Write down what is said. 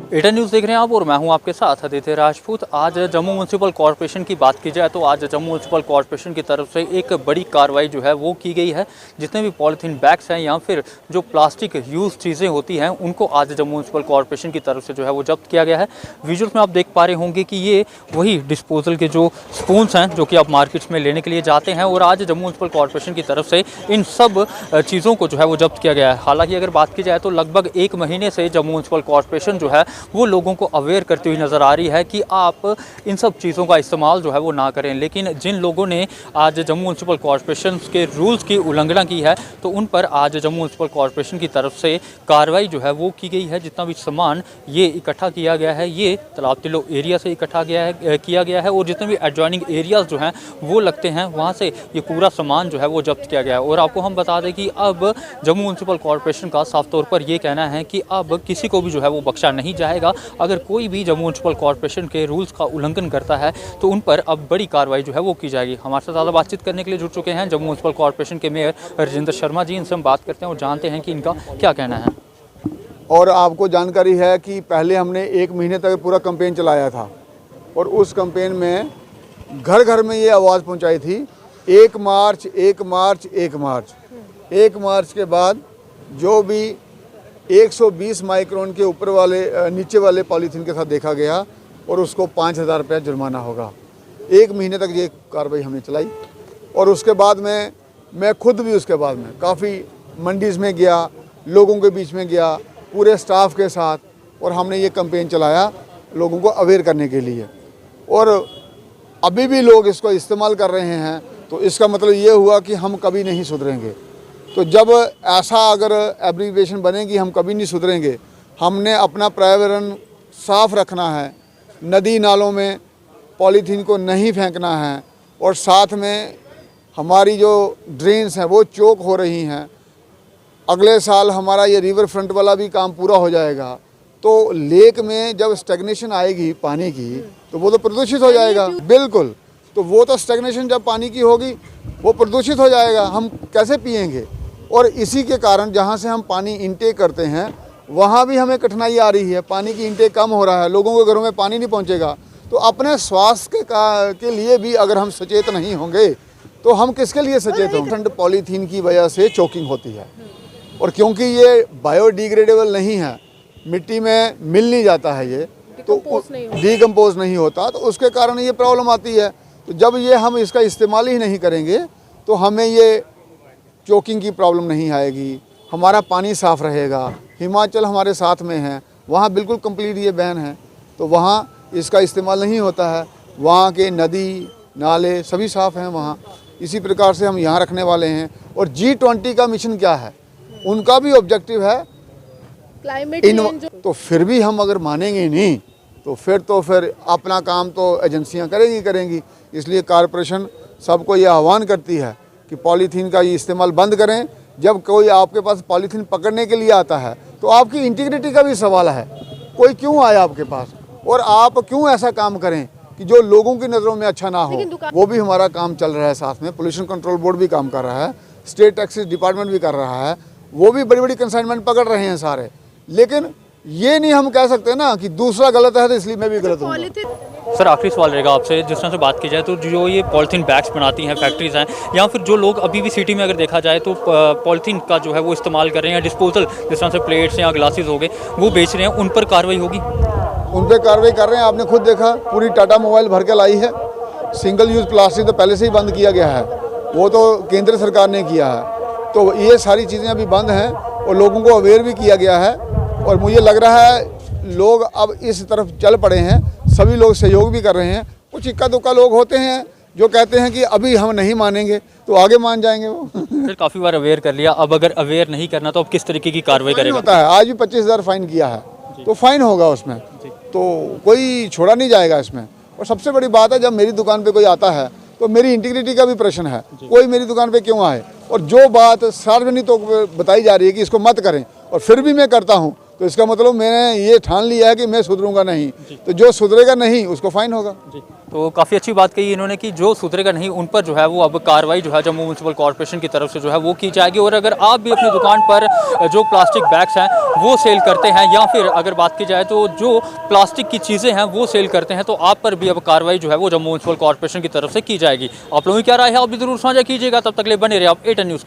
एटा news देख रहे हैं आप और मैं हूं आपके साथ आदित्य राजपूत। आज जम्मू म्यूनसिपल कॉरपोरेशन की बात की जाए तो आज जम्मू म्यूनसिपल कॉरपोरेशन की तरफ से एक बड़ी कार्रवाई जो है वो की गई है। जितने भी पॉलीथीन बैग्स हैं या फिर जो प्लास्टिक यूज़ चीज़ें होती हैं उनको आज जम्मू म्यूनसिपल कॉरपोरेशन की तरफ से जो है वो जब्त किया गया है। विजुअल्स में आप देख पा रहे होंगे कि ये वही डिस्पोजल के जो स्पून्स हैं जो कि आप मार्केट्स में लेने के लिए जाते हैं और आज जम्मू म्यूनसिपल कॉरपोरेशन की तरफ से इन सब चीज़ों को जो है वो जब्त किया गया है। हालांकि अगर बात की जाए तो लगभग 1 महीने से जम्मू म्यूनसिपल कॉरपोरेशन जो है वो लोगों को अवेयर करती हुई नज़र आ रही है कि आप इन सब चीज़ों का इस्तेमाल जो है वो ना करें। लेकिन जिन लोगों ने आज जम्मू म्यूनसिपल कॉरपोरेशन के रूल्स की उल्लंघना की है तो उन पर आज जम्मू म्यूनसिपल कॉरपोरेशन की तरफ से कार्रवाई जो है वो की गई है। जितना भी सामान ये इकट्ठा किया गया है ये तालाब तिल्लो एरिया से इकट्ठा किया गया है और जितने भी एडजॉइनिंग एरियाज़ जो हैं वो लगते हैं वहाँ से ये पूरा सामान जो है वो जब्त किया गया है। और आपको हम बता दें कि अब जम्मू म्यूनसिपल कॉरपोरेशन का साफ तौर पर ये कहना है कि अब किसी को भी जो है वो बख्शा नहीं जाएगा। अगर कोई भी जम्मू म्यूनसिपल कॉरपोरेशन के रूल्स का उल्लंघन करता है तो उन पर अब बड़ी कार्रवाई जो है वो की जाएगी। हमारे साथ ज़्यादा बातचीत करने के लिए जुड़ चुके हैं जम्मू म्यूनसिपल कॉरपोरेशन के मेयर राजेंद्र शर्मा जी। इनसे हम बात करते हैं और जानते हैं कि इनका क्या कहना है। और आपको जानकारी है कि पहले हमने 1 महीने तक पूरा कैंपेन चलाया था और उस कैंपेन में घर घर में ये आवाज़ पहुंचाई थी 1 मार्च 1 मार्च 1 मार्च। 1 मार्च के बाद जो भी 120 माइक्रोन के ऊपर वाले नीचे वाले पॉलीथीन के साथ देखा गया और उसको 5,000 रुपया जुर्माना होगा। 1 महीने तक ये कार्रवाई हमने चलाई और उसके बाद में मैं खुद भी उसके बाद में काफ़ी मंडीज़ में गया, लोगों के बीच में गया पूरे स्टाफ के साथ और हमने ये कैंपेन चलाया लोगों को अवेयर करने के लिए। और अभी भी लोग इसको इस्तेमाल कर रहे हैं तो इसका मतलब ये हुआ कि हम कभी नहीं सुधरेंगे। तो जब ऐसा अगर एब्रीविएशन बनेगी हम कभी नहीं सुधरेंगे। हमने अपना पर्यावरण साफ रखना है, नदी नालों में पॉलीथीन को नहीं फेंकना है और साथ में हमारी जो ड्रेन्स हैं वो चोक हो रही हैं। अगले साल हमारा ये रिवर फ्रंट वाला भी काम पूरा हो जाएगा तो लेक में जब स्टैग्नेशन आएगी पानी की तो वो तो प्रदूषित हो जाएगा। बिल्कुल, तो वो तो स्टैग्नेशन जब पानी की होगी वो प्रदूषित हो जाएगा, हम कैसे पिएंगे। और इसी के कारण जहाँ से हम पानी इनटेक करते हैं वहाँ भी हमें कठिनाई आ रही है। पानी की इनटेक कम हो रहा है, लोगों के घरों में पानी नहीं पहुँचेगा। तो अपने स्वास्थ्य के लिए भी अगर हम सचेत नहीं होंगे तो हम किसके लिए सचेत होंगे। ठंड पॉलीथीन की वजह से चोकिंग होती है और क्योंकि ये बायोडिग्रेडेबल नहीं है, मिट्टी में मिल नहीं जाता है, ये तो डिकम्पोज नहीं होता तो उसके कारण ये प्रॉब्लम आती है। तो जब ये हम इसका इस्तेमाल ही नहीं करेंगे तो हमें ये चोकिंग की प्रॉब्लम नहीं आएगी, हमारा पानी साफ़ रहेगा। हिमाचल हमारे साथ में है, वहाँ बिल्कुल कंप्लीट ये बैन है तो वहाँ इसका इस्तेमाल नहीं होता है। वहाँ के नदी नाले सभी साफ़ हैं वहाँ। इसी प्रकार से हम यहाँ रखने वाले हैं। और G20 का मिशन क्या है, उनका भी ऑब्जेक्टिव है क्लाइमेट चेंज। तो फिर भी हम अगर मानेंगे नहीं तो फिर अपना काम तो एजेंसियां करेंगी। इसलिए कॉरपोरेशन सबको ये आह्वान करती है कि पॉलीथीन का ये इस्तेमाल बंद करें। जब कोई आपके पास पॉलीथीन पकड़ने के लिए आता है तो आपकी इंटीग्रिटी का भी सवाल है, कोई क्यों आया आपके पास और आप क्यों ऐसा काम करें कि जो लोगों की नज़रों में अच्छा ना हो। वो भी हमारा काम चल रहा है, साथ में पोल्यूशन कंट्रोल बोर्ड भी काम कर रहा है, स्टेट टैक्सेस डिपार्टमेंट भी कर रहा है, वो भी बड़ी बड़ी कंसाइनमेंट पकड़ रहे हैं सारे। लेकिन ये नहीं हम कह सकते ना कि दूसरा गलत है तो इसलिए मैं भी गलत हूँ। सर आखिरी सवाल रहेगा आपसे, जिस तरह से बात की जाए तो जो ये पॉलीथीन बैग्स बनाती हैं फैक्ट्रीज हैं या फिर जो लोग अभी भी सिटी में अगर देखा जाए तो पॉलीथीन का जो है वो इस्तेमाल कर रहे हैं, डिस्पोजल जिस तरह से प्लेट्स या ग्लासेस हो गए वो बेच रहे हैं, उन पर कार्रवाई होगी? उन पर कार्रवाई कर रहे हैं। आपने खुद देखा पूरी टाटा मोबाइल भर के लाई है। सिंगल यूज़ प्लास्टिक तो पहले से ही बंद किया गया है, वो तो केंद्र सरकार ने किया है। तो ये सारी चीज़ें अभी बंद हैं और लोगों को अवेयर भी किया गया है और मुझे लग रहा है लोग अब इस तरफ चल पड़े हैं, सभी लोग सहयोग भी कर रहे हैं। कुछ इक्का दुक्का लोग होते हैं जो कहते हैं कि अभी हम नहीं मानेंगे तो आगे मान जाएंगे वो। फिर काफ़ी बार अवेयर कर लिया, अब अगर अवेयर नहीं करना तो अब किस तरीके की कार्रवाई करेगा? होता है, आज भी 25,000 फाइन किया है तो फाइन होगा उसमें, तो कोई छोड़ा नहीं जाएगा इसमें। और सबसे बड़ी बात है जब मेरी दुकान पे कोई आता है तो मेरी इंटीग्रिटी का भी प्रश्न है, कोई मेरी दुकान पे क्यों आए। और जो बात सार्वजनिक तो बताई जा रही है कि इसको मत करें और फिर भी मैं करता हूँ तो इसका मतलब मैंने ये ठान लिया है कि मैं सुधरूंगा नहीं, तो जो सुधरेगा नहीं उसको फाइन होगा। जी, तो काफ़ी अच्छी बात कही इन्होंने कि जो सुधरेगा नहीं उन पर जो है वो अब कार्रवाई जो है जम्मू म्यूनसिपल कॉर्पोरेशन की तरफ से जो है वो की जाएगी। और अगर आप भी अपनी दुकान पर जो प्लास्टिक बैग्स हैं वो सेल करते हैं, या फिर अगर बात की जाए तो जो प्लास्टिक की चीज़ें हैं वो सेल करते हैं, तो आप पर भी अब कार्रवाई जो है वो जम्मू म्यूनसिपल कॉर्पोरेशन की तरफ से की जाएगी। आप लोगों की क्या राय है आप भी जरूर साझा कीजिएगा। तब तक ले बने रहे आप एटन न्यूज़ के